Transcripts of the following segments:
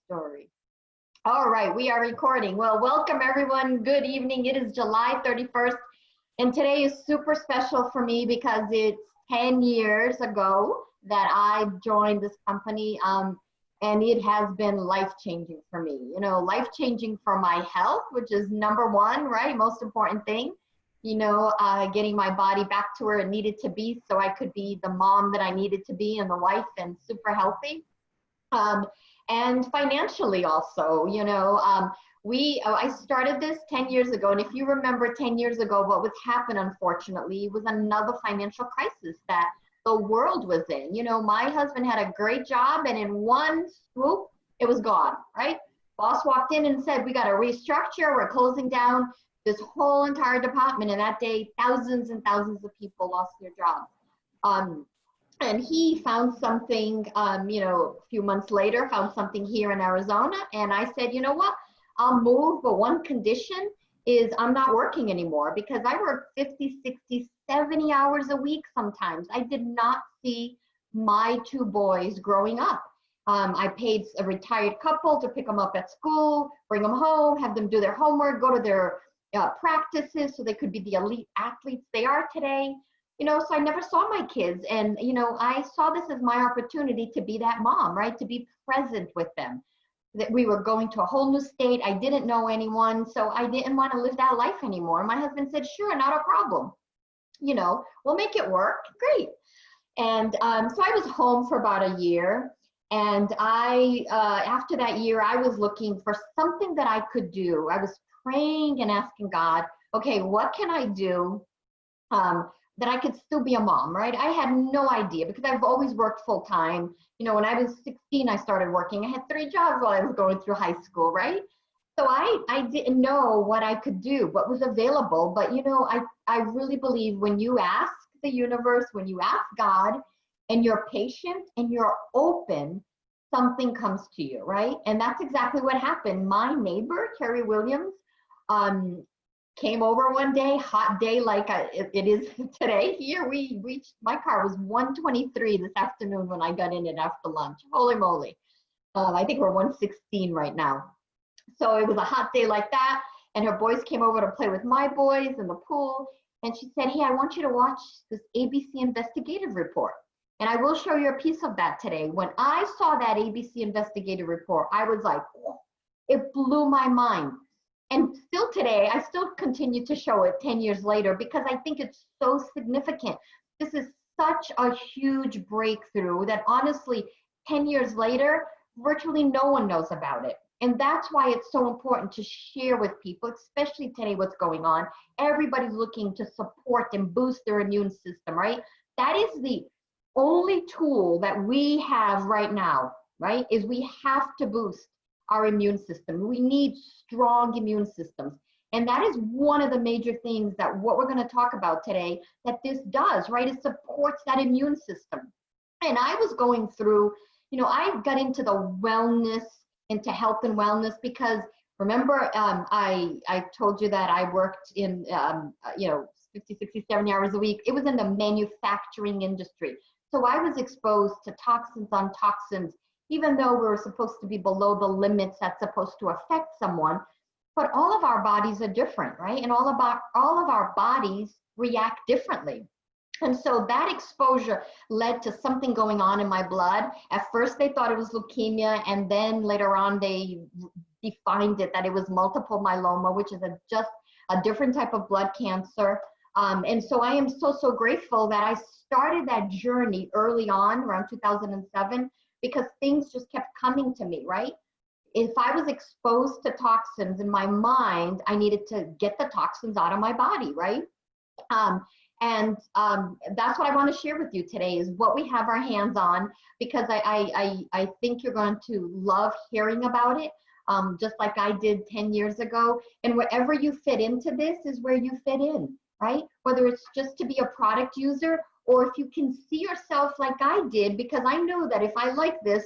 Story. All right, we are recording. Well, welcome everyone. Good evening. It is July 31st, and today is super special for me because it's 10 years ago that I joined this company, and it has been life-changing for me. You know, life-changing for my health, which is number one, right? Most important thing. Getting my body back to where it needed to be so I could be the mom that I needed to be and the wife and super healthy. And financially also, I started this 10 years ago. And if you remember 10 years ago, what was happened, unfortunately, was another financial crisis that the world was in. You know, my husband had a great job and in one swoop, it was gone, right? Boss walked in and said, we got to restructure. We're closing down this whole entire department. And that day, thousands and thousands of people lost their jobs. And he found something, a few months later, found something here in Arizona. And I said, you know what, I'll move, but one condition is I'm not working anymore because I work 50, 60, 70 hours a week sometimes. I did not see my two boys growing up. I paid a retired couple to pick them up at school, bring them home, have them do their homework, go to their practices so they could be the elite athletes they are today. So I never saw my kids. And, I saw this as my opportunity to be that mom, right? To be present with them. That we were going to a whole new state. I didn't know anyone, so I didn't want to live that life anymore. My husband said, sure, not a problem. We'll make it work. Great. And so I was home for about a year. And after that year, I was looking for something that I could do. I was praying and asking God, okay, what can I do that I could still be a mom, right? I had no idea because I've always worked full time. When I was 16, I started working. I had 3 jobs while I was going through high school, right? So I didn't know what I could do, what was available. But, I really believe when you ask the universe, when you ask God and you're patient and you're open, something comes to you, right? And that's exactly what happened. My neighbor, Carrie Williams, came over one day, hot day like it is today. Here we reached, my car was 123 this afternoon when I got in it after lunch. Holy moly. I think we're 116 right now. So it was a hot day like that. And her boys came over to play with my boys in the pool. And she said, hey, I want you to watch this ABC investigative report. And I will show you a piece of that today. When I saw that ABC investigative report, I was like, oh, it blew my mind. And still today, I still continue to show it 10 years later because I think it's so significant. This is such a huge breakthrough that honestly, 10 years later, virtually no one knows about it. And that's why it's so important to share with people, especially today what's going on. Everybody's looking to support and boost their immune system, right? That is the only tool that we have right now, right? Is we have to boost our immune system. We need strong immune systems. And that is one of the major things that what we're going to talk about today that this does, right? It supports that immune system. And I was going through, I got into the wellness, into health and wellness because remember, I told you that I worked in, 50, 60, 70 hours a week. It was in the manufacturing industry. So I was exposed to toxins on toxins, even though we're supposed to be below the limits that's supposed to affect someone. But all of our bodies are different, right? And all of our bodies react differently. And so that exposure led to something going on in my blood. At first they thought it was leukemia, and then later on they defined it that it was multiple myeloma, which is just a different type of blood cancer. And so I am so grateful that I started that journey early on, around 2007, because things just kept coming to me, right? If I was exposed to toxins in my mind, I needed to get the toxins out of my body, right? That's what I want to share with you today is what we have our hands on, because I think you're going to love hearing about it, just like I did 10 years ago. And wherever you fit into this is where you fit in, right? Whether it's just to be a product user or if you can see yourself like I did, because I knew that if I like this,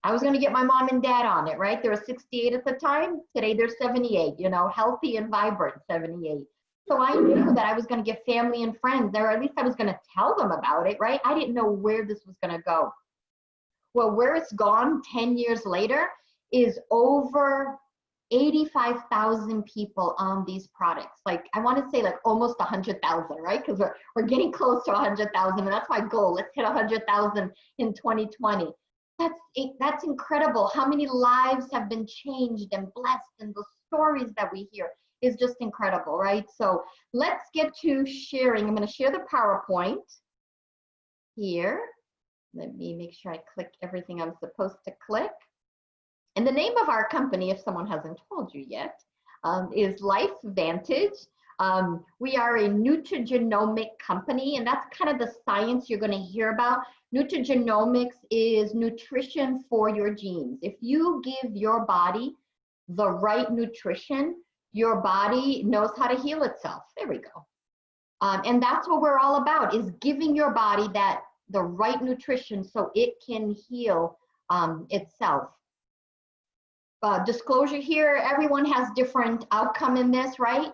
I was going to get my mom and dad on it, right? They were 68 at the time. Today they're 78, healthy and vibrant 78. So I knew that I was going to get family and friends there, or at least I was going to tell them about it, right? I didn't know where this was going to go. Well, where it's gone 10 years later is over 85,000 people on these products. Like, I want to say like almost 100,000, right? Because we're getting close to 100,000, and that's my goal. Let's hit 100,000 in 2020. That's incredible. How many lives have been changed and blessed, and the stories that we hear is just incredible, right? So let's get to sharing. I'm going to share the PowerPoint here. Let me make sure I click everything I'm supposed to click. And the name of our company, if someone hasn't told you yet, is LifeVantage. We are a nutrigenomic company, and that's kind of the science you're going to hear about. Nutrigenomics is nutrition for your genes. If you give your body the right nutrition, your body knows how to heal itself. There we go. And that's what we're all about, is giving your body the right nutrition so it can heal itself. Disclosure here, everyone has different outcome in this, right?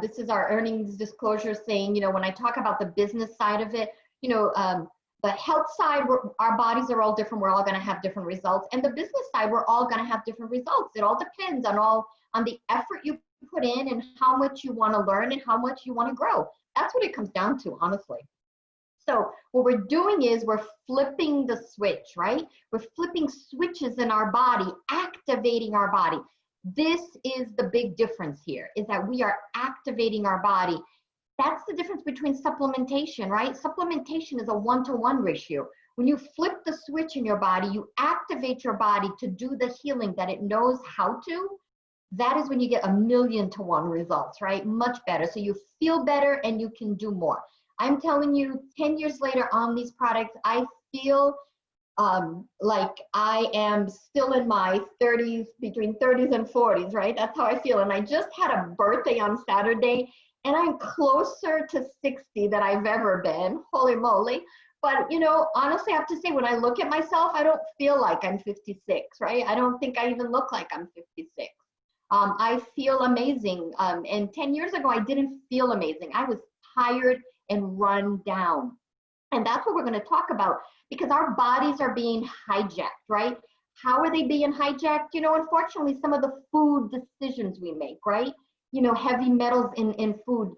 This is our earnings disclosure saying, when I talk about the business side of it, the health side, our bodies are all different. We're all going to have different results. And the business side, we're all going to have different results. It all depends on the effort you put in and how much you want to learn and how much you want to grow. That's what it comes down to, honestly. So what we're doing is we're flipping the switch, right? We're flipping switches in our body, activating our body. This is the big difference here, is that we are activating our body. That's the difference between supplementation, right? Supplementation is a 1-to-1 ratio. When you flip the switch in your body, you activate your body to do the healing that it knows how to. That is when you get 1,000,000-to-1 results, right? Much better. So you feel better and you can do more. I'm telling you, 10 years later on these products, I feel like I am still in my 30s, between 30s and 40s, right? That's how I feel. And I just had a birthday on Saturday, and I'm closer to 60 than I've ever been. Holy moly. But, honestly, I have to say, when I look at myself, I don't feel like I'm 56, right? I don't think I even look like I'm 56. I feel amazing. And 10 years ago, I didn't feel amazing. I was tired and run down. And that's what we're going to talk about, because our bodies are being hijacked, right? How are they being hijacked? Unfortunately, some of the food decisions we make, right? Heavy metals in food,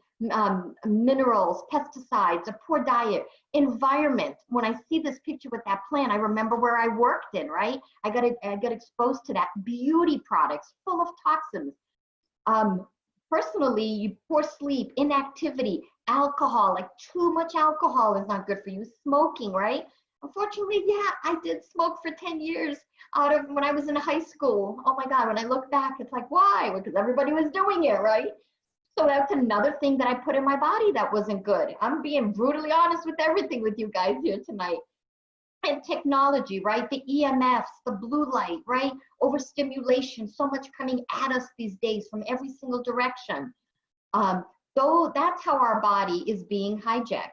minerals, pesticides, a poor diet, environment. When I see this picture with that plant, I remember where I worked in, right? I got exposed to that. Beauty products full of toxins. Personally, poor sleep, inactivity, alcohol, like too much alcohol is not good for you. Smoking, right? Unfortunately, yeah, I did smoke for 10 years out of when I was in high school. Oh my God, when I look back, it's like, why? Because everybody was doing it, right? So that's another thing that I put in my body that wasn't good. I'm being brutally honest with everything with you guys here tonight. And technology, right? The EMFs, the blue light, right? Overstimulation, so much coming at us these days from every single direction. So that's how our body is being hijacked.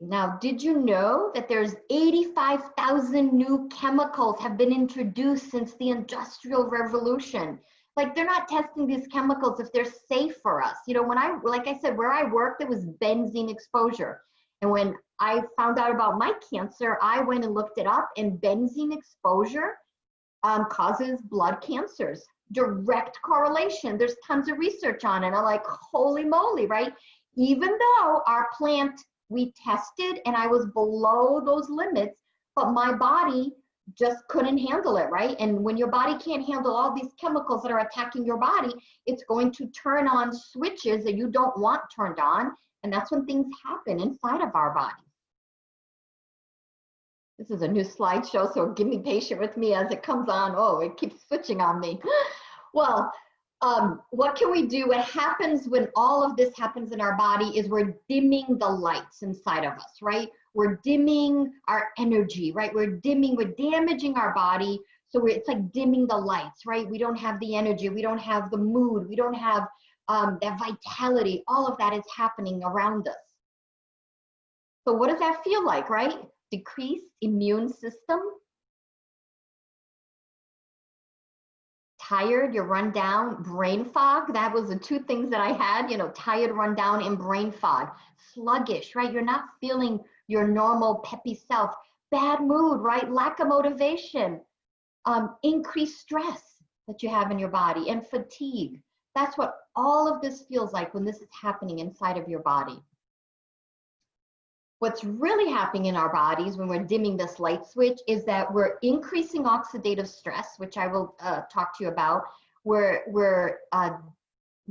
Now, did you know that there's 85,000 new chemicals have been introduced since the Industrial Revolution? Like, they're not testing these chemicals if they're safe for us. Like I said, where I worked, there was benzene exposure. And when I found out about my cancer, I went and looked it up, and benzene exposure causes blood cancers. Direct correlation. There's tons of research on it. I'm like, holy moly, right? Even though our plant, we tested and I was below those limits, but my body just couldn't handle it, right? And when your body can't handle all these chemicals that are attacking your body, it's going to turn on switches that you don't want turned on. And that's when things happen inside of our body. This is a new slideshow, so be patient with me as it comes on. Oh, it keeps switching on me. Well, what can we do? What happens when all of this happens in our body is we're dimming the lights inside of us, right? We're dimming our energy, right? We're damaging our body. So it's like dimming the lights, right? We don't have the energy. We don't have the mood. We don't have that vitality. All of that is happening around us. So what does that feel like, right? Decreased immune system. Tired, you're run down, brain fog. That was the two things that I had, tired, run down, and brain fog. Sluggish, right? You're not feeling your normal peppy self. bad mood, right? Lack of motivation, increased stress that you have in your body, and fatigue. That's what all of this feels like when this is happening inside of your body. What's really happening in our bodies when we're dimming this light switch is that we're increasing oxidative stress, which I will talk to you about. We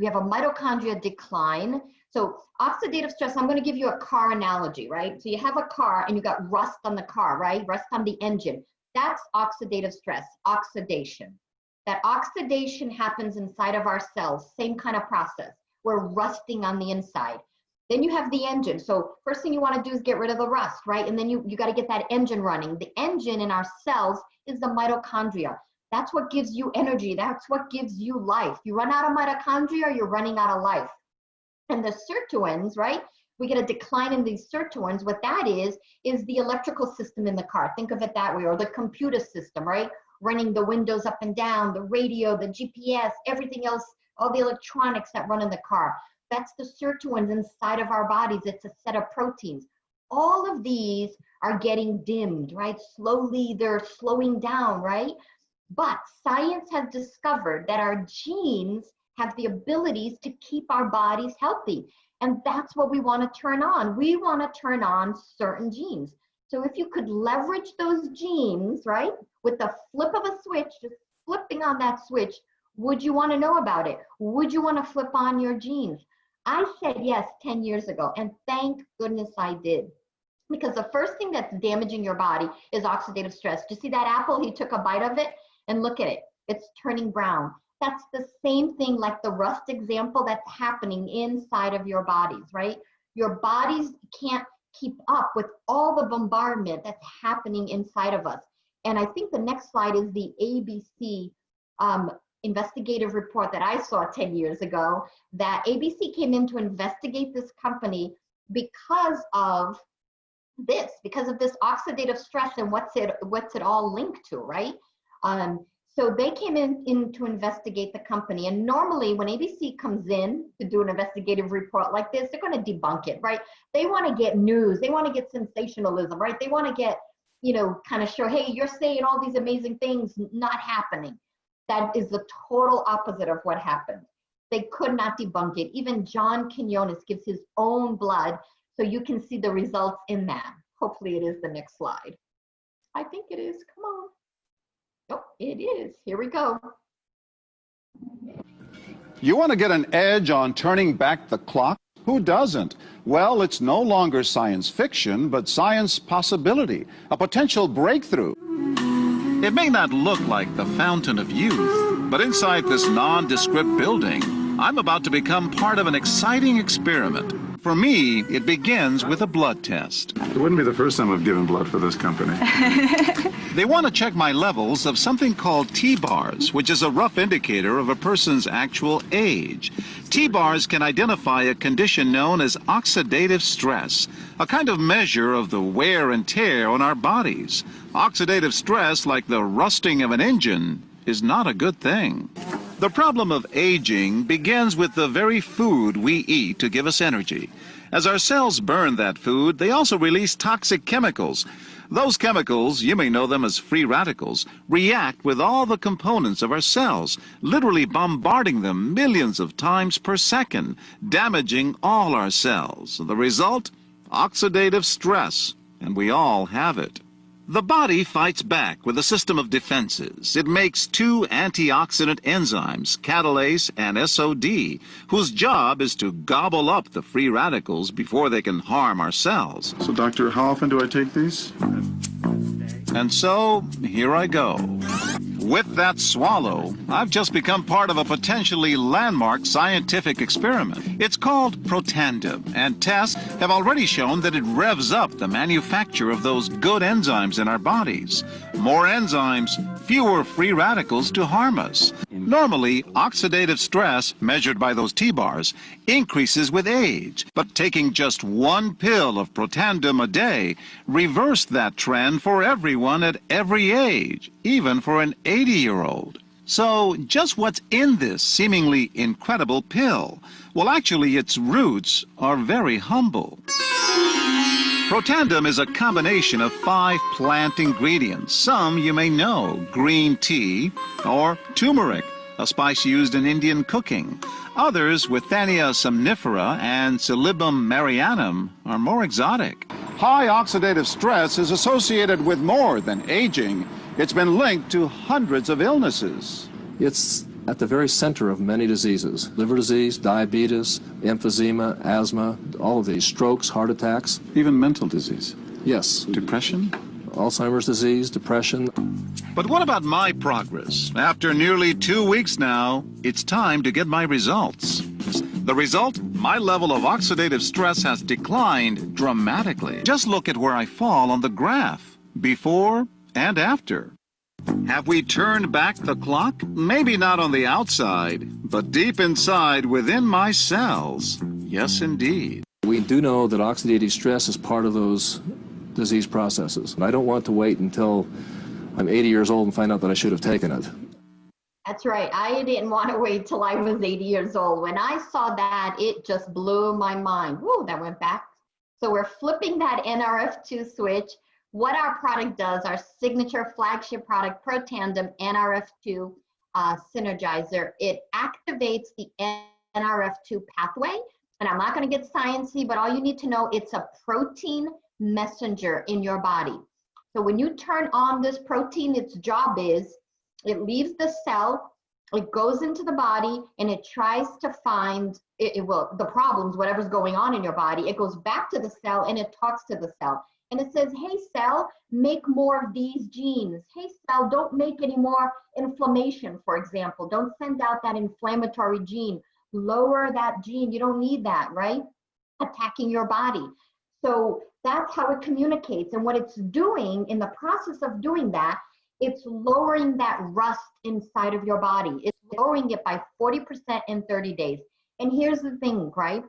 have a mitochondria decline. So oxidative stress, I'm going to give you a car analogy, right? So you have a car and you got rust on the car, right? Rust on the engine. That's oxidative stress, oxidation. That oxidation happens inside of our cells, same kind of process. We're rusting on the inside. Then you have the engine. So first thing you want to do is get rid of the rust, right? And then you got to get that engine running. The engine in our cells is the mitochondria. That's what gives you energy. That's what gives you life. You run out of mitochondria, you're running out of life. And the sirtuins, right? We get a decline in these sirtuins. What that is the electrical system in the car. Think of it that way, or the computer system, right? Running the windows up and down, the radio, the GPS, everything else, all the electronics that run in the car. That's the sirtuins inside of our bodies. It's a set of proteins. All of these are getting dimmed, right? Slowly, they're slowing down, right? But science has discovered that our genes have the abilities to keep our bodies healthy. And that's what we want to turn on. We want to turn on certain genes. So if you could leverage those genes, right, with the flip of a switch, just flipping on that switch, would you want to know about it? Would you want to flip on your genes? I said yes 10 years ago, and thank goodness I did. Because the first thing that's damaging your body is oxidative stress. Do you see that apple? He took a bite of it, and look at it. It's turning brown. That's the same thing like the rust example that's happening inside of your bodies, right? Your bodies can't keep up with all the bombardment that's happening inside of us. And I think the next slide is the ABC investigative report that I saw 10 years ago, that ABC came in to investigate this company because of this oxidative stress and what's it all linked to, right? So they came in to investigate the company. And normally when ABC comes in to do an investigative report like this, they're going to debunk it, right? They want to get news. They want to get sensationalism, right? They want to get, kind of show, hey, you're saying all these amazing things, not happening. That is the total opposite of what happened. They could not debunk it. Even John Quinones gives his own blood, so you can see the results in that. Hopefully it is the next slide. I think it is. Come on. Oh, it is. Here we go. You want to get an edge on turning back the clock? Who doesn't? Well, it's no longer science fiction, but science possibility, a potential breakthrough. It may not look like the fountain of youth, but inside this nondescript building, I'm about to become part of an exciting experiment. For me, it begins with a blood test. It wouldn't be the first time I've given blood for this company. They want to check my levels of something called T-bars, which is a rough indicator of a person's actual age. T-bars can identify a condition known as oxidative stress, a kind of measure of the wear and tear on our bodies. Oxidative stress, like the rusting of an engine, is not a good thing. The problem of aging begins with the very food we eat to give us energy. As our cells burn that food, they also release toxic chemicals. Those chemicals, you may know them as free radicals, react with all the components of our cells, literally bombarding them millions of times per second, damaging all our cells. The result? Oxidative stress, and we all have it. The body fights back with a system of defenses. It makes two antioxidant enzymes, catalase and SOD, whose job is to gobble up the free radicals before they can harm our cells. So, doctor, how often do I take these? And so, here I go. With that swallow, I've just become part of a potentially landmark scientific experiment. It's called Protandim, and tests have already shown that it revs up the manufacture of those good enzymes in our bodies. More enzymes, fewer free radicals to harm us. Normally, oxidative stress, measured by those T-bars, increases with age. But taking just one pill of Protandim a day reversed that trend for everyone at every age, even for an 80-year-old. So, just what's in this seemingly incredible pill? Well, actually, its roots are very humble. Protandem is a combination of 5 plant ingredients. Some you may know: green tea or turmeric, a spice used in Indian cooking. Others, Withania somnifera and Silybum marianum, are more exotic. High oxidative stress is associated with more than aging. It's been linked to hundreds of illnesses. It's at the very center of many diseases: liver disease, diabetes, emphysema, asthma, all of these, strokes, heart attacks. Even mental disease. Yes. Depression? Alzheimer's disease, depression. But what about my progress? After nearly 2 weeks now, it's time to get my results. The result? My level of oxidative stress has declined dramatically. Just look at where I fall on the graph, before and after. Have we turned back the clock? Maybe not on the outside, but deep inside within my cells. Yes, indeed. We do know that oxidative stress is part of those disease processes. And I don't want to wait until I'm 80 years old and find out that I should have taken it. That's right. I didn't want to wait till I was 80 years old. When I saw that, it just blew my mind. Whoa, that went back. So we're flipping that NRF2 switch. What our product does, our signature flagship product, Protandem NRF2 Synergizer, it activates the NRF2 pathway. And I'm not going to get sciencey, but all you need to know, it's a protein messenger in your body. So when you turn on this protein, its job is, it leaves the cell, it goes into the body, and it tries to find the problems, whatever's going on in your body. It goes back to the cell and it talks to the cell. And it says, hey, cell, make more of these genes. Hey, cell, don't make any more inflammation, for example. Don't send out that inflammatory gene. Lower that gene. You don't need that, right? Attacking your body. So that's how it communicates. And what it's doing in the process of doing that, it's lowering that rust inside of your body. It's lowering it by 40% in 30 days. And here's the thing, right?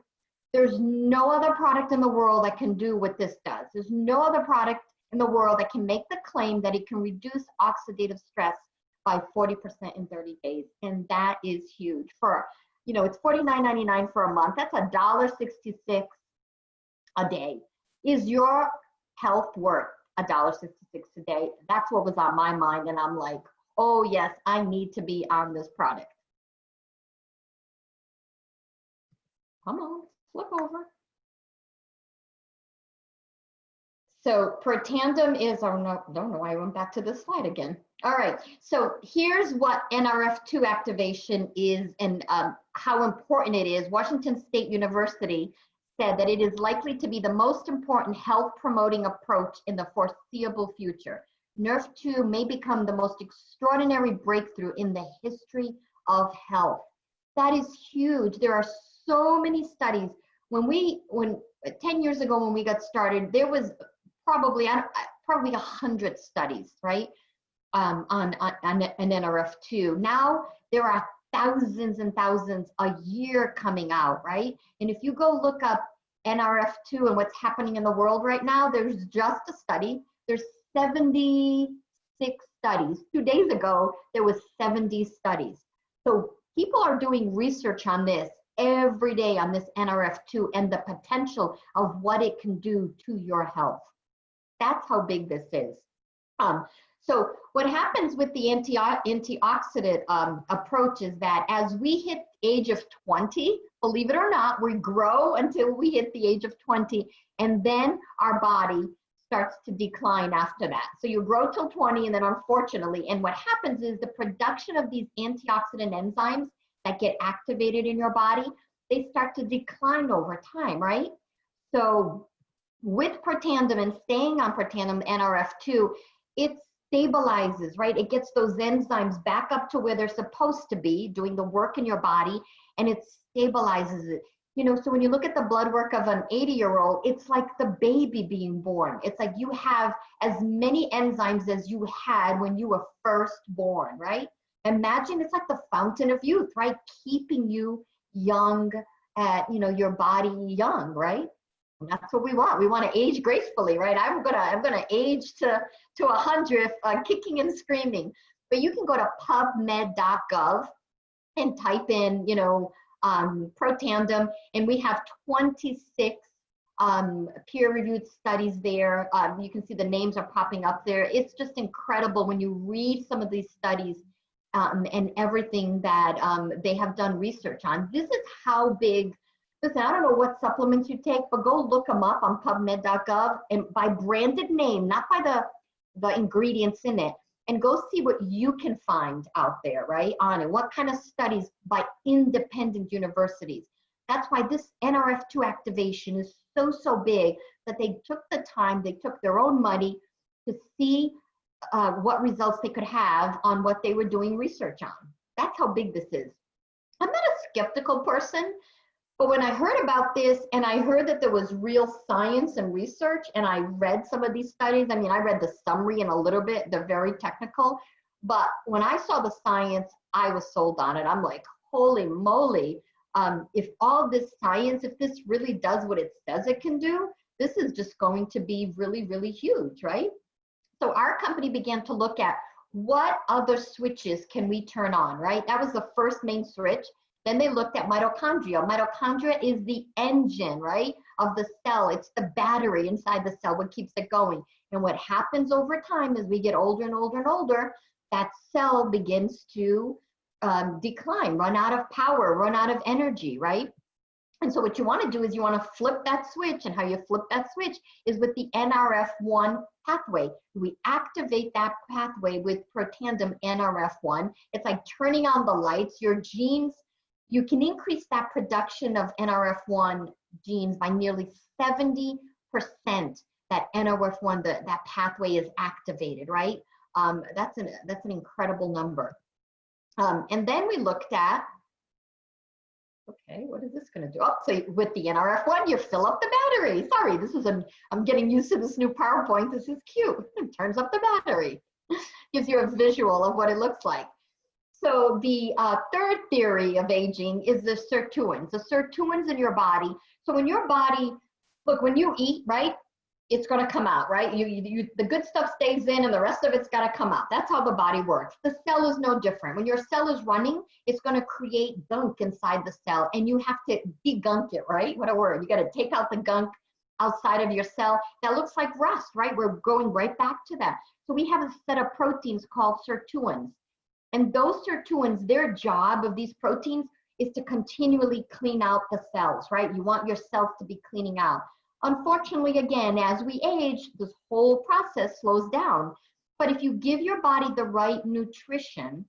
There's no other product in the world that can do what this does. There's no other product in the world that can make the claim that it can reduce oxidative stress by 40% in 30 days. And that is huge. For, it's $49.99 for a month. That's $1.66 a day. Is your health worth $1.66 a day? That's what was on my mind. And I'm like, oh yes, I need to be on this product. Come on. Flip over. So Protandem is, oh no, don't know why I went back to this slide again. All right, so here's what NRF2 activation is and how important it is. Washington State University said that it is likely to be the most important health promoting approach in the foreseeable future. NRF2 may become the most extraordinary breakthrough in the history of health. That is huge. There are so many studies. When 10 years ago when we got started, there was probably 100 studies, right, on an NRF2. Now there are thousands and thousands a year coming out, right? And if you go look up NRF2 and what's happening in the world right now, there's just a study. There's 76 studies. 2 days ago, there was 70 studies. So people are doing research on this every day on this NRF2 and the potential of what it can do to your health. That's how big this is. So what happens with the antioxidant approach is that as we hit the age of 20, believe it or not, we grow until we hit the age of 20, and then our body starts to decline after that. So you grow till 20, and then unfortunately, and what happens is the production of these antioxidant enzymes that get activated in your body, they start to decline over time, right? So with Protandem and staying on Protandem NRF2, it stabilizes, right? It gets those enzymes back up to where they're supposed to be, doing the work in your body, and it stabilizes it. So when you look at the blood work of an 80-year-old, it's like the baby being born. It's like you have as many enzymes as you had when you were first born, right? Imagine it's like the fountain of youth, right? Keeping you young, your body young, right? And that's what we want. We want to age gracefully, right? I'm gonna age to 100, kicking and screaming. But you can go to PubMed.gov and type in, Protandem, and we have 26 peer-reviewed studies there. You can see the names are popping up there. It's just incredible when you read some of these studies and everything that they have done research on. This is how big. Listen, I don't know what supplements you take, but go look them up on PubMed.gov and by branded name, not by the ingredients in it, and go see what you can find out there, right, on it. What kind of studies by independent universities. That's why this NRF2 activation is so big that they took the time, they took their own money to see what results they could have on what they were doing research on. That's how big this is. I'm not a skeptical person, but when I heard about this and I heard that there was real science and research and I read some of these studies, I mean, I read the summary and a little bit, they're very technical, but when I saw the science, I was sold on it. I'm like, holy moly, if all this science, if this really does what it says it can do, this is just going to be really, really huge, right? So our company began to look at what other switches can we turn on, right? That was the first main switch. Then they looked at mitochondria. Mitochondria is the engine, right, of the cell. It's the battery inside the cell, what keeps it going. And what happens over time as we get older and older and older, that cell begins to decline, run out of power, run out of energy, right? And so what you want to do is you want to flip that switch, and how you flip that switch is with the NRF1 pathway. We activate that pathway with Protandim NRF1. It's like turning on the lights. Your genes, you can increase that production of NRF1 genes by nearly 70%. That NRF1, that pathway is activated, right? That's an incredible number. And then we looked at, okay, what is this going to do? Oh, so with the NRF1, you fill up the battery. Sorry, I'm getting used to this new PowerPoint. This is cute. It turns up the battery. Gives you a visual of what it looks like. So the third theory of aging is the sirtuins. The sirtuins in your body. So when your body, look, when you eat, right, it's going to come out, right? The good stuff stays in and the rest of it's got to come out. That's how the body works. The cell is no different. When your cell is running, it's going to create gunk inside the cell and you have to degunk it, right? What a word. You got to take out the gunk outside of your cell. That looks like rust, right? We're going right back to that. So we have a set of proteins called sirtuins. And those sirtuins, their job of these proteins is to continually clean out the cells, right? You want your cells to be cleaning out. Unfortunately, again, as we age, this whole process slows down. But if you give your body the right nutrition,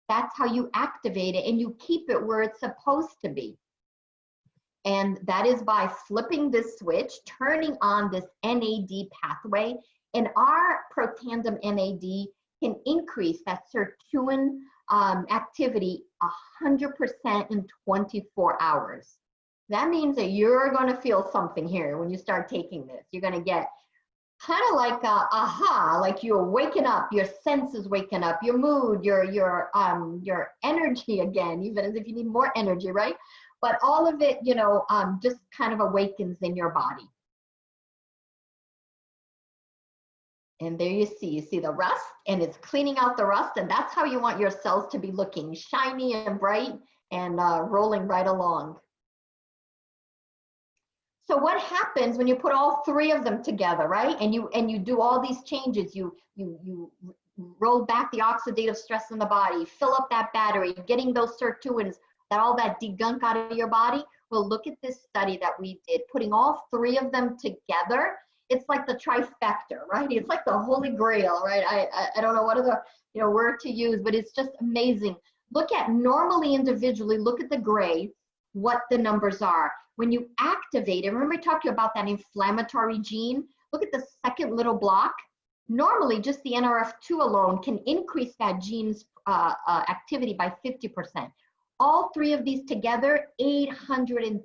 that's how you activate it and you keep it where it's supposed to be. And that is by flipping this switch, turning on this NAD pathway. And our Protandim NAD can increase that sirtuin activity 100% in 24 hours. That means that you're going to feel something here when you start taking this. You're going to get kind of like a aha, like you're waking up, your senses waking up, your mood, your energy again, even as if you need more energy, right? But all of it, you know, just kind of awakens in your body. And there you see the rust, and it's cleaning out the rust, and that's how you want your cells to be looking shiny and bright and rolling right along. So what happens when you put all three of them together, right? And you do all these changes, you roll back the oxidative stress in the body, fill up that battery, getting those sirtuins, all that degunk out of your body. Well, look at this study that we did, putting all three of them together. It's like the trifecta, right? It's like the holy grail, right? I don't know what other word to use, but it's just amazing. Look at normally individually, look at the gray, what the numbers are. When you activate it, remember I talked to you about that inflammatory gene? Look at the second little block. Normally, just the NRF2 alone can increase that gene's activity by 50%. All three of these together, 838%,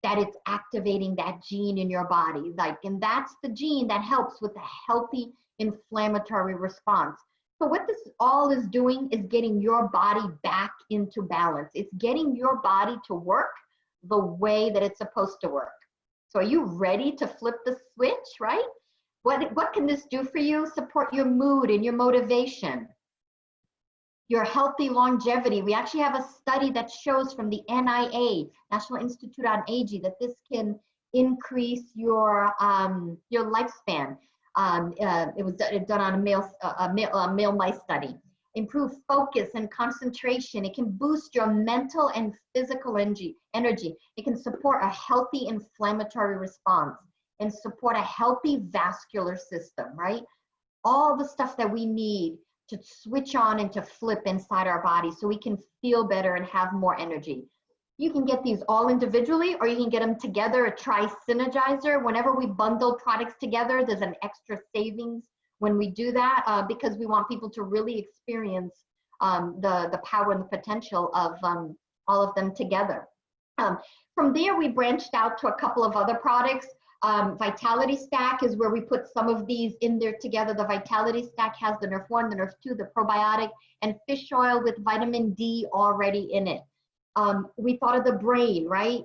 that it's activating that gene in your body. And that's the gene that helps with the healthy inflammatory response. So what this all is doing is getting your body back into balance. It's getting your body to work the way that it's supposed to work. So are you ready to flip the switch, right? What can this do for you? Support your mood and your motivation. your healthy longevity. We actually have a study that shows from the NIA, National Institute on Aging, that this can increase your lifespan. It was done on a male mice study. Improve focus and concentration. It can boost your mental and physical energy. It can support a healthy inflammatory response and support a healthy vascular system, right? All the stuff that we need to switch on and to flip inside our body so we can feel better and have more energy. You can get these all individually, or you can get them together, a tri-synergizer. Whenever we bundle products together, there's an extra savings when we do that, because we want people to really experience the power and the potential of all of them together. From there, we branched out to a couple of other products. Vitality Stack is where we put some of these in there together. The Vitality Stack has the Nerf 1, the Nerf 2, the probiotic, and fish oil with vitamin D already in it. We thought of the brain, right?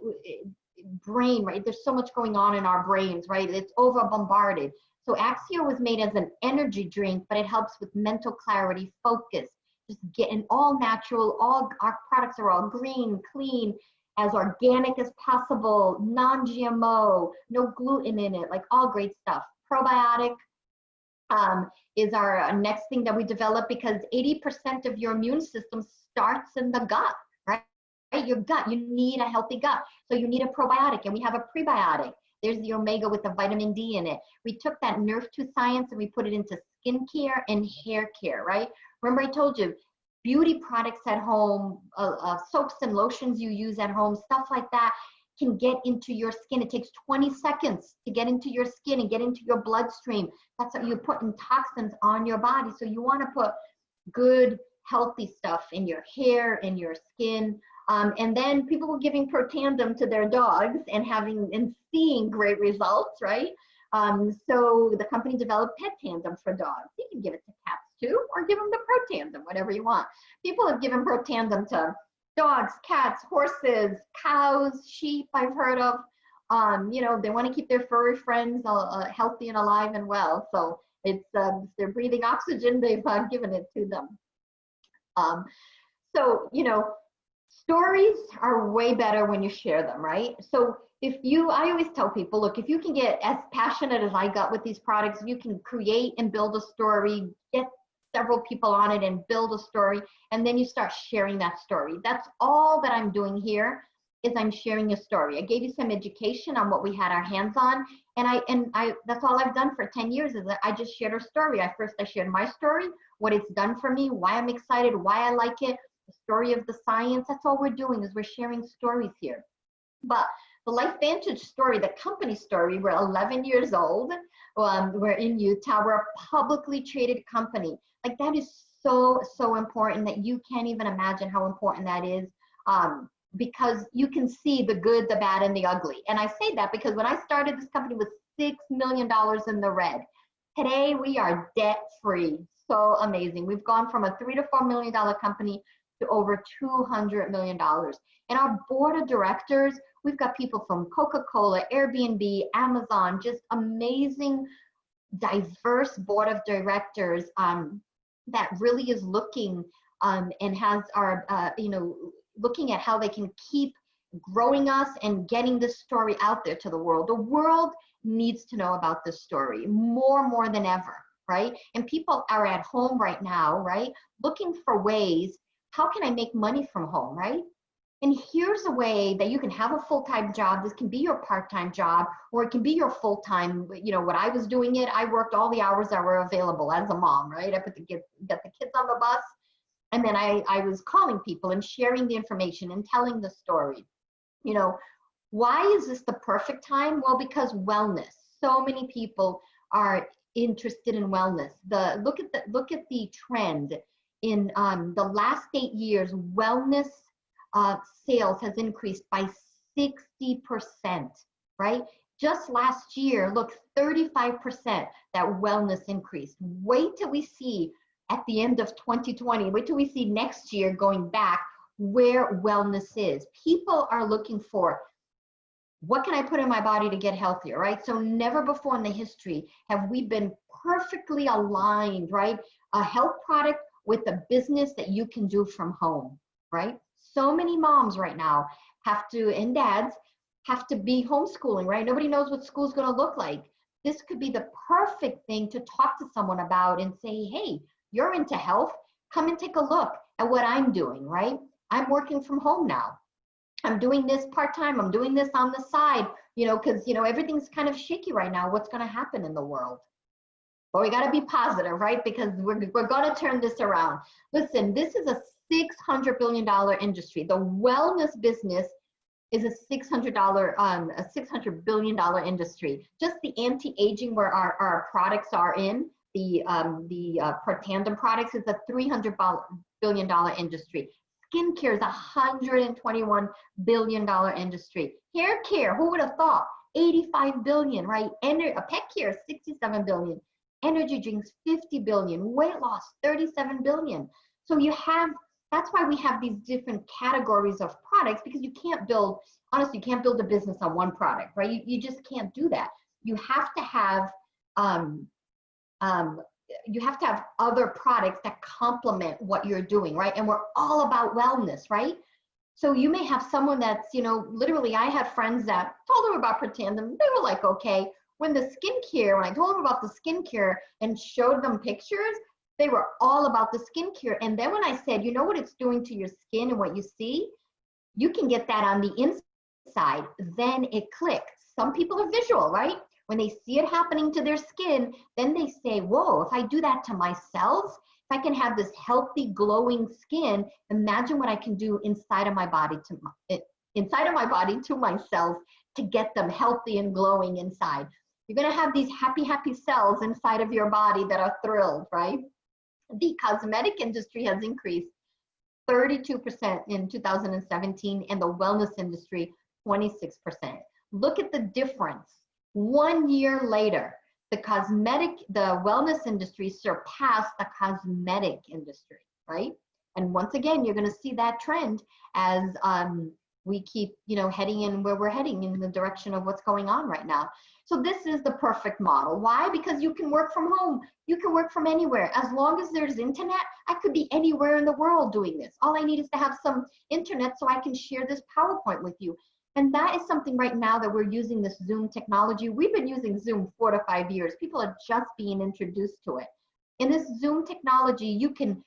Brain, right? There's so much going on in our brains, right? It's over bombarded. So Axio was made as an energy drink, but it helps with mental clarity, focus, just getting all natural. All our products are all green, clean, as organic as possible, non-GMO, no gluten in it, like all great stuff. Probiotic is our next thing that we developed, because 80% of your immune system starts in the gut, right? Your gut, you need a healthy gut. So you need a probiotic, and we have a prebiotic. There's the omega with the vitamin D in it. We took that Nerf 2 science and we put it into skincare and hair care, right? Remember I told you, beauty products at home, soaps and lotions you use at home, stuff like that can get into your skin. It takes 20 seconds to get into your skin and get into your bloodstream. That's how you're putting toxins on your body. So you want to put good, healthy stuff in your hair, in your skin. And then people were giving Protandim to their dogs and seeing great results, right? So the company developed Pet Tandem for dogs. You can give it to cats too, or give them the Protandem, whatever you want. People have given Protandem to dogs, cats, horses, cows, sheep, I've heard of. You know, they want to keep their furry friends healthy and alive and well. So it's they're breathing oxygen, they've given it to them. So, you know, stories are way better when you share them, right? So I always tell people, look, if you can get as passionate as I got with these products, you can create and build a story, get several people on it and build a story, and then you start sharing that story. That's all that I'm doing here, is I'm sharing a story. I gave you some education on what we had our hands on, and I that's all I've done for 10 years, is that I just shared a story. I shared my story, what it's done for me, why I'm excited, why I like it, the story of the science. That's all we're doing, is we're sharing stories here. But the LifeVantage story, the company story, we're 11 years old. We're in Utah. We're a publicly traded company. Like, that is so, so important that you can't even imagine how important that is, because you can see the good, the bad, and the ugly. And I say that because when I started this company with $6 million in the red, today we are debt-free. So amazing. We've gone from a $3 to $4 million company to over $200 million. And our board of directors, we've got people from Coca-Cola, Airbnb, Amazon, just amazing, diverse board of directors that really is looking and has our, looking at how they can keep growing us and getting this story out there to the world. The world needs to know about this story more than ever, right? And people are at home right now, right? Looking for ways, how can I make money from home, right? And here's a way that you can have a full-time job. This can be your part-time job, or it can be your full-time. You know, when I was doing it, I worked all the hours that were available as a mom, right? I got the kids on the bus, and then I was calling people and sharing the information and telling the story. You know, why is this the perfect time? Well, because wellness. So many people are interested in wellness. Look at the trend in the last 8 years. Wellness sales has increased by 60%, right? Just last year, look, 35% that wellness increased. Wait till we see at the end of 2020, wait till we see next year going back where wellness is. People are looking for, what can I put in my body to get healthier, right? So never before in the history have we been perfectly aligned, right? A health product with a business that you can do from home, right? So many moms right now have to, and dads have to be homeschooling, right? Nobody knows what school's going to look like. This could be the perfect thing to talk to someone about and say, hey, you're into health. Come and take a look at what I'm doing, right? I'm working from home now. I'm doing this part-time. I'm doing this on the side, because, everything's kind of shaky right now. What's going to happen in the world? But we got to be positive, right? Because we're going to turn this around. Listen, this is a $600 billion industry. The wellness business is a $600 billion industry. Just the anti-aging, where our products are in, the Protandim products, is a $300 billion industry. Skincare is a $121 billion industry. Hair care, who would have thought? 85 billion, right? Pet care, 67 billion. Energy drinks, 50 billion. Weight loss, 37 billion. So that's why we have these different categories of products, because you can't build a business on one product, right? You just can't do that. You have to have other products that complement what you're doing, right? And we're all about wellness, right? So you may have someone that's, literally, I have friends that told them about Protandim. They were like, okay. When I told them about the skincare and showed them pictures, they were all about the skincare. And then when I said, you know what it's doing to your skin and what you see, you can get that on the inside. Then it clicked. Some people are visual, right? When they see it happening to their skin, then they say, whoa, if I do that to myself, if I can have this healthy, glowing skin, imagine what I can do inside of my body to myself to get them healthy and glowing inside. You're going to have these happy cells inside of your body that are thrilled, right? The cosmetic industry has increased 32% in 2017, and the wellness industry, 26%. Look at the difference. 1 year later, the wellness industry surpassed the cosmetic industry, right? And once again, you're going to see that trend as we keep, heading in where we're heading in the direction of what's going on right now. So this is the perfect model. Why? Because you can work from home. You can work from anywhere. As long as there's internet, I could be anywhere in the world doing this. All I need is to have some internet so I can share this PowerPoint with you. And that is something right now that we're using, this Zoom technology. We've been using Zoom 4 to 5 years. People are just being introduced to it. In this Zoom technology, you can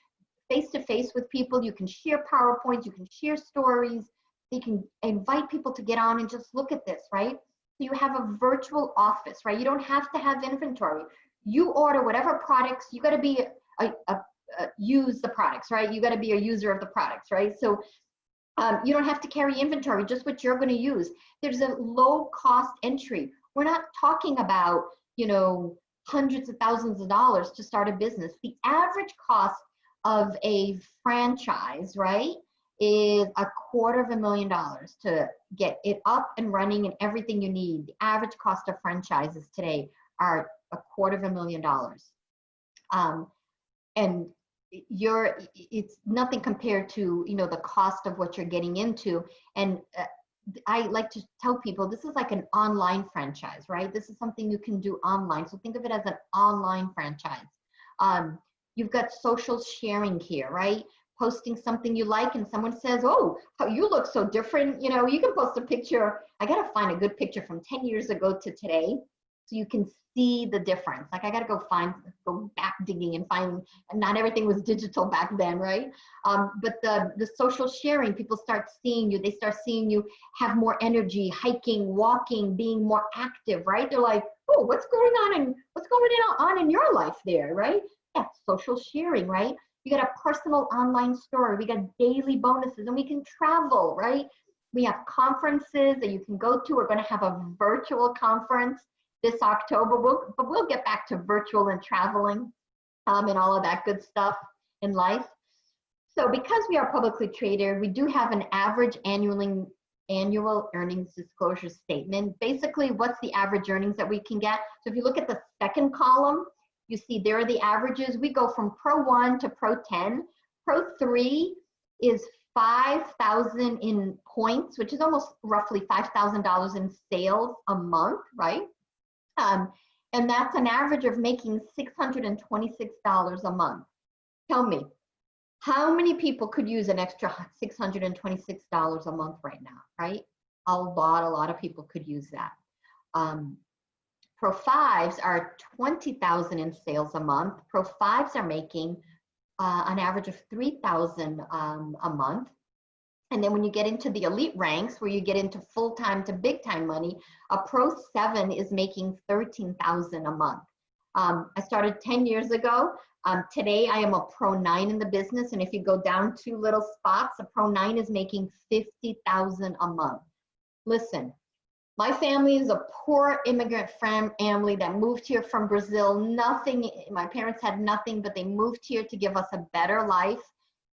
face-to-face with people. You can share PowerPoints. You can share stories. You can invite people to get on and just look at this, right? So you have a virtual office, right? You don't have to have inventory. You order whatever products. You got to be use the products, right? You got to be a user of the products, right? So you don't have to carry inventory, just what you're going to use. There's a low cost entry. We're not talking about, hundreds of thousands of dollars to start a business. The average cost of a franchise, right, is $250,000 to get it up and running and everything you need. The average cost of franchises today are $250,000. And it's nothing compared to, the cost of what you're getting into. And I like to tell people, this is like an online franchise, right? This is something you can do online. So think of it as an online franchise. You've got social sharing here, right? Posting something you like and someone says, oh, you look so different. You can post a picture. I got to find a good picture from 10 years ago to today so you can see the difference. Like I got to go back digging and find, and not everything was digital back then, right? But the social sharing, people start seeing you. They start seeing you have more energy, hiking, walking, being more active, right? They're like, oh, what's going on in your life there, right? Yeah, social sharing, right? You got a personal online store. We got daily bonuses, and we can travel, right? We have conferences that you can go to. We're going to have a virtual conference this October. We'll get back to virtual and traveling and all of that good stuff in life. So because we are publicly traded, we do have an average annual earnings disclosure statement. Basically, what's the average earnings that we can get? So if you look at the second column, you see there are the averages. We go from Pro 1 to Pro 10. Pro 3 is 5,000 in points, which is almost roughly $5,000 in sales a month, right? And that's an average of making $626 a month. Tell me, How many people could use an extra $626 a month right now, right? A lot of people could use that. Pro 5s are 20,000 in sales a month. Pro 5s are making an average of 3,000 a month. And then when you get into the elite ranks, where you get into full-time to big-time money, a Pro 7 is making 13,000 a month. I started 10 years ago. Today, I am a Pro 9 in the business. And if you go down 2 little spots, a Pro 9 is making 50,000 a month. Listen, my family is a poor immigrant family that moved here from Brazil. Nothing, my parents had nothing, but they moved here to give us a better life.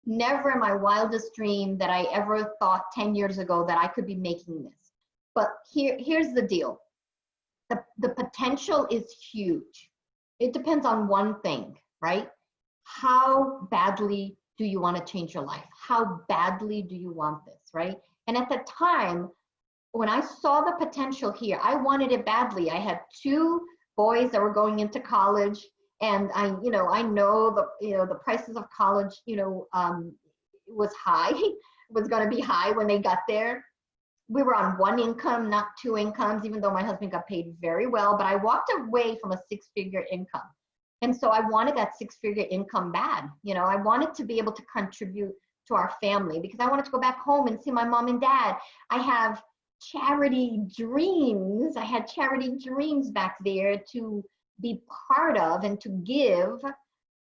Never in my wildest dream that I ever thought 10 years ago that I could be making this. But here's the deal. The potential is huge. It depends on one thing, right? How badly do you want to change your life? How badly do you want this, right? And at the time, when I saw the potential here, I wanted it badly. I had 2 boys that were going into college, and I know the prices of college, was high. It was going to be high when they got there. We were on 1 income, not 2 incomes, even though my husband got paid very well, but I walked away from a 6-figure income. And so I wanted that 6-figure income bad. I wanted to be able to contribute to our family because I wanted to go back home and see my mom and dad. I have charity dreams. I had charity dreams back there to be part of and to give.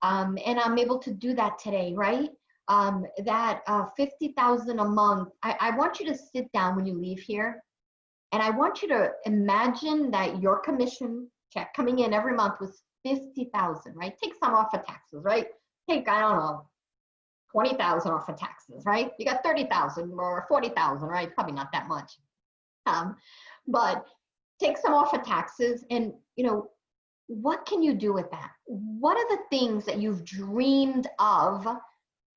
And I'm able to do that today, right? That 50,000 a month. I want you to sit down when you leave here, and I want you to imagine that your commission check coming in every month was 50,000, right? Take some off of taxes, right? Take, I don't know, 20,000 off of taxes, right? You got 30,000 or 40,000, right? Probably not that much. But take some off of taxes, and what can you do with that? What are the things that you've dreamed of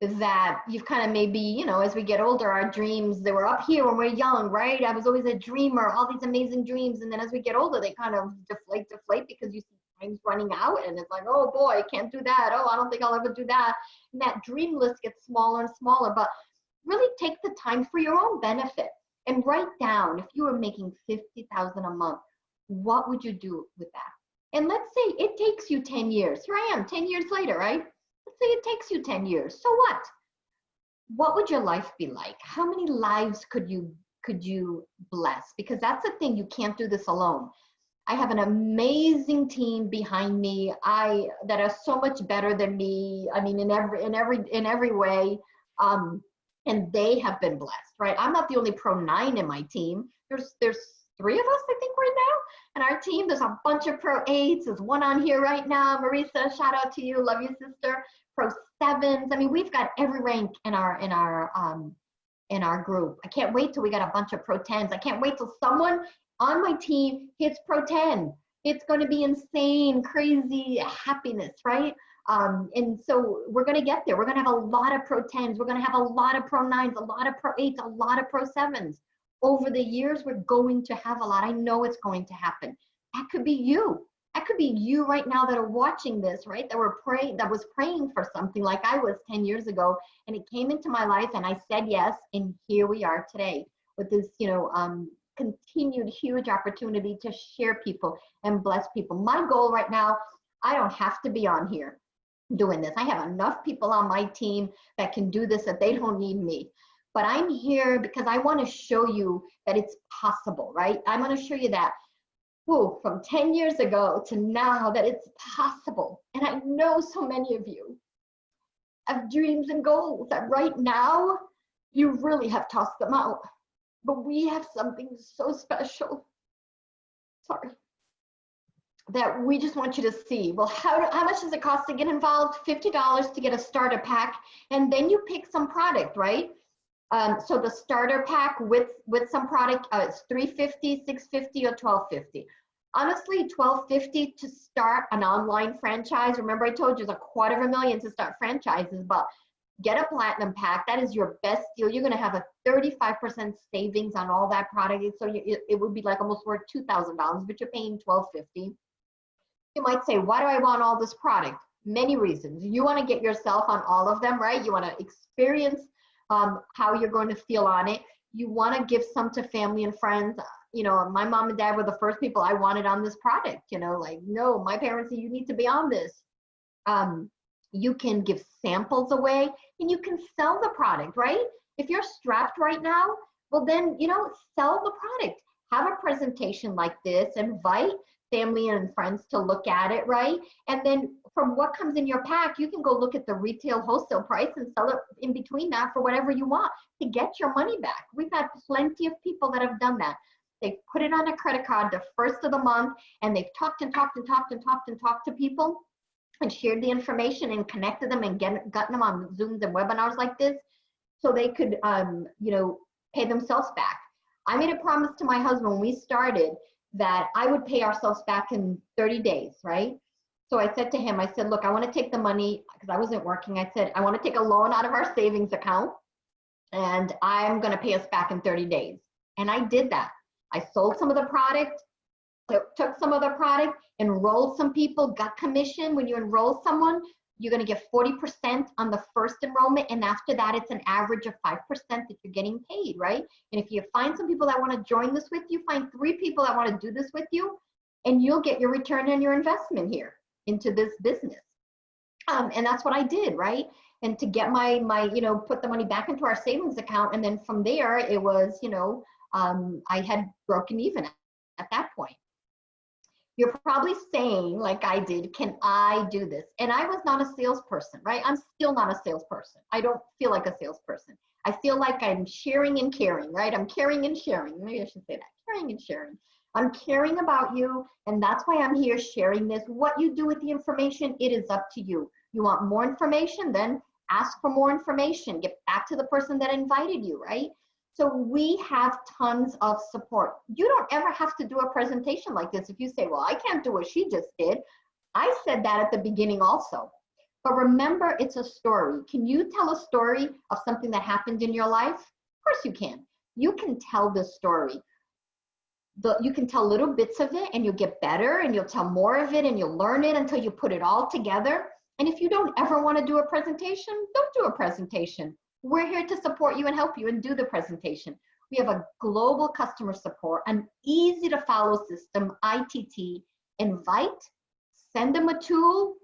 that you've kind of maybe, as we get older, our dreams, they were up here when we're young, right? I was always a dreamer, all these amazing dreams. And then as we get older, they kind of deflate because you see time's running out and it's like, oh boy, I can't do that. Oh, I don't think I'll ever do that. And that dream list gets smaller and smaller, but really take the time for your own benefit and write down, if you were making 50,000 a month, what would you do with that? And let's say it takes you 10 years. Here I am 10 years later, right? Let's say it takes you 10 years. So what? What would your life be like? How many lives could you bless? Because that's the thing, you can't do this alone. I have an amazing team behind me that are so much better than me. I mean, in every way. And they have been blessed, right? I'm not the only Pro 9 in my team. There's 3 of us, I think, right now. And our team, there's a bunch of Pro 8s. There's one on here right now. Marisa, shout out to you. Love you, sister. Pro 7s. I mean, we've got every rank in our group. I can't wait till we got a bunch of Pro 10s. I can't wait till someone on my team hits Pro 10. It's going to be insane, crazy happiness, right? And so we're going to get there. We're going to have a lot of Pro 10s. We're going to have a lot of Pro 9s, a lot of Pro 8s, a lot of Pro 7s. Over the years, we're going to have a lot. I know it's going to happen. That could be you. That could be you right now that are watching this, right? That was praying for something like I was 10 years ago, and it came into my life, and I said yes, and here we are today with this, continued huge opportunity to share people and bless people. My goal right now, I don't have to be on here doing this. I have enough people on my team that can do this, that they don't need me. But I'm here because I want to show you that it's possible, right? I want to show you that, from 10 years ago to now, that it's possible. And I know so many of you have dreams and goals that right now, you really have tossed them out. But we have something so special, that we just want you to see. Well, how much does it cost to get involved? $50 to get a starter pack, and then you pick some product, right? So the starter pack with some product, it's $350, $650, or $1250. Honestly, $1250 to start an online franchise. Remember, I told you it's $250,000 to start franchises, but get a platinum pack. That is your best deal. You're going to have a 35% savings on all that product. So it would be like almost worth $2,000, but you're paying $1250. You might say, why do I want all this product? many reasons. You want to get yourself on all of them, right? You want to experience how you're going to feel on it. You want to give some to family and friends. You know, my mom and dad were the first people I wanted on this product, you know, like, no, my parents say you need to be on this. You can give samples away and you can sell the product, right? If you're strapped right now, well then, you know, sell the product. Have a presentation like this, invite family and friends to look at it, right? And then from what comes in your pack, you can go look at the retail wholesale price and sell it in between that for whatever you want to get your money back. We've had plenty of people that have done that. They've put it on a credit card the first of the month, and they've talked and talked and talked and talked and talked to people and shared the information and connected them and gotten them on Zooms and webinars like this so they could, you know, pay themselves back. I made a promise to my husband when we started that I would pay ourselves back in 30 days, right? So I said to him, I said, look, I want to take the money, because I wasn't working. I said, I want to take a loan out of our savings account, and I'm going to pay us back in 30 days. And I did that. I sold some of the product, took some of the product, enrolled some people, got commission. When you enroll someone, you're going to get 40% on the first enrollment, and after that, it's an average of 5% that you're getting paid, right? And if you find some people that want to join this with you, find 3 people that want to do this with you, and you'll get your return on your investment here into this business. And that's what I did, right? And to get my, you know, put the money back into our savings account, and then from there, it was, you know, I had broken even at that point. You're probably saying, like I did, can I do this? And I was not a salesperson, right? I'm still not a salesperson. I don't feel like a salesperson. I feel like I'm sharing and caring, right? I'm caring and sharing. Maybe I should say that, caring and sharing. I'm caring about you, and that's why I'm here sharing this. What you do with the information, it is up to you. You want more information, then ask for more information. Get back to the person that invited you, right? So we have tons of support. You don't ever have to do a presentation like this. If you say, well, I can't do what she just did. I said that at the beginning also. But remember, it's a story. Can you tell a story of something that happened in your life? Of course you can. You can tell the story. You can tell little bits of it and you'll get better, and you'll tell more of it and you'll learn it until you put it all together. And if you don't ever want to do a presentation, don't do a presentation. We're here to support you and help you and do the presentation. We have a global customer support, an easy to follow system, ITT. Invite, send them a tool,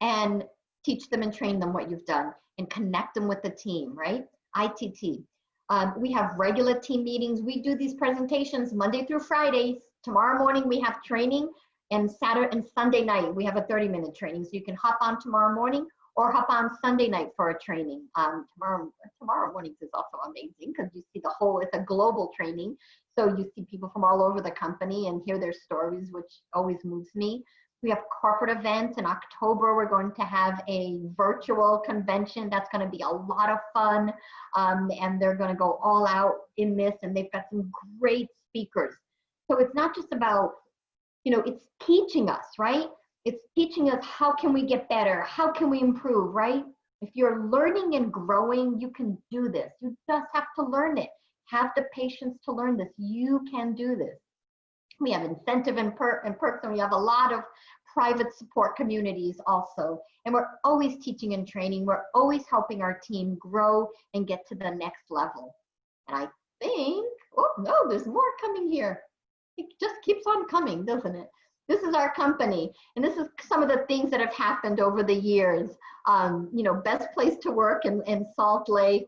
and teach them and train them what you've done and connect them with the team, right? ITT. We have regular team meetings. We do these presentations Monday through Fridays. Tomorrow morning we have training, and Saturday and Sunday night we have a 30-minute training. So you can hop on tomorrow morning or hop on Sunday night for a training. Tomorrow mornings is also amazing because you see the whole, it's a global training. So you see people from all over the company and hear their stories, which always moves me. We have corporate events. In October, we're going to have a virtual convention. That's going to be a lot of fun. And they're going to go all out in this, and they've got some great speakers. So it's not just about, you know, it's teaching us, right? It's teaching us how can we get better? How can we improve, right? If you're learning and growing, you can do this. You just have to learn it. Have the patience to learn this. You can do this. We have incentive and perks, and we have a lot of private support communities also. And we're always teaching and training. We're always helping our team grow and get to the next level. And I think, oh no, there's more coming here. It just keeps on coming, doesn't it? This is our company, and this is some of the things that have happened over the years. You know, best place to work in Salt Lake.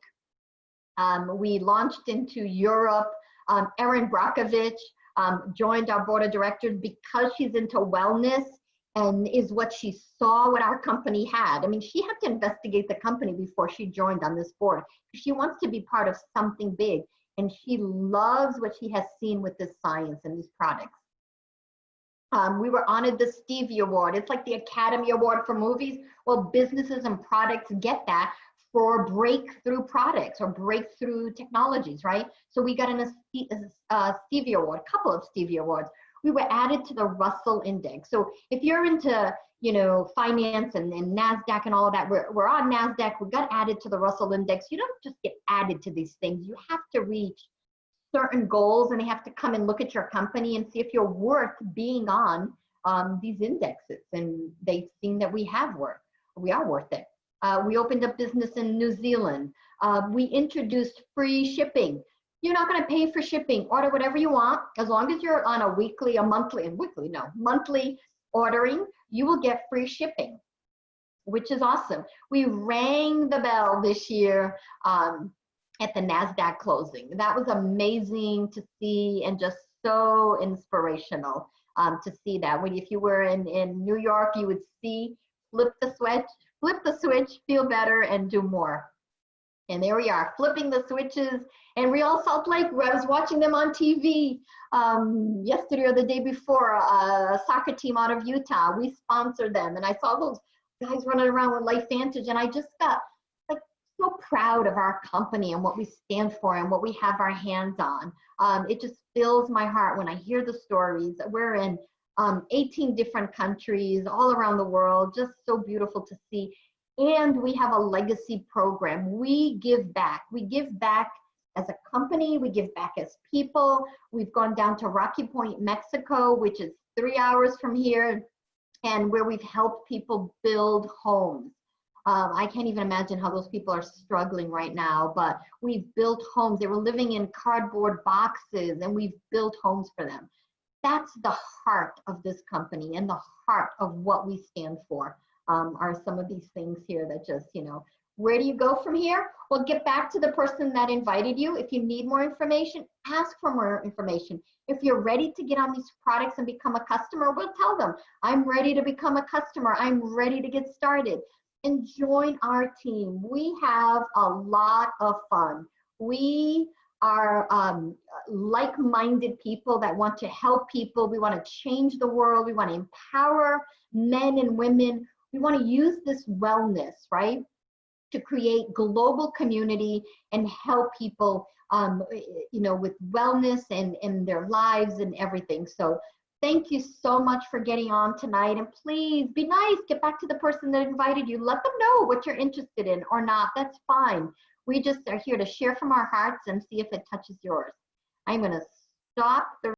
We launched into Europe. Erin Brockovich joined our board of directors because she's into wellness and is what she saw what our company had. I mean, she had to investigate the company before she joined on this board. She wants to be part of something big, and she loves what she has seen with this science and these products. We were honored the Stevie Award. It's like the Academy Award for movies. Well, businesses and products get that for breakthrough products or breakthrough technologies, right? So we got a Stevie Award, a couple of Stevie Awards. We were added to the Russell Index. So if you're into, you know, finance and NASDAQ and all of that, we're on NASDAQ. We got added to the Russell Index. You don't just get added to these things. You have to reach certain goals, and they have to come and look at your company and see if you're worth being on these indexes, and they've seen that we are worth it. We opened up business in New Zealand. We introduced free shipping. You're not going to pay for shipping. Order whatever you want. As long as you're on monthly ordering, you will get free shipping, which is awesome. We rang the bell this year at the NASDAQ closing. That was amazing to see and just so inspirational to see that. If you were in New York, you would see flip the switch, feel better, and do more. And there we are, flipping the switches. And Real Salt Lake, I was watching them on TV yesterday or the day before, a soccer team out of Utah. We sponsored them, and I saw those guys running around with LifeVantage, and I just got like so proud of our company and what we stand for and what we have our hands on. It just fills my heart when I hear the stories. We're in 18 different countries all around the world, just so beautiful to see. And we have a legacy program. We give back. We give back as a company. We give back as people. We've gone down to Rocky Point, Mexico, which is 3 hours from here, and where we've helped people build homes. I can't even imagine how those people are struggling right now, but we've built homes. They were living in cardboard boxes, and we've built homes for them. That's the heart of this company, and the heart of what we stand for. Are some of these things here that just, where do you go from here? Well, get back to the person that invited you. If you need more information, ask for more information. If you're ready to get on these products and become a customer, we'll tell them, I'm ready to become a customer. I'm ready to get started. And join our team. We have a lot of fun. We are like-minded people that want to help people. We want to change the world. We want to empower men and women. We want to use this wellness, right, to create global community and help people, with wellness and in their lives and everything. So thank you so much for getting on tonight. And please be nice. Get back to the person that invited you. Let them know what you're interested in or not. That's fine. We just are here to share from our hearts and see if it touches yours. I'm going to stop the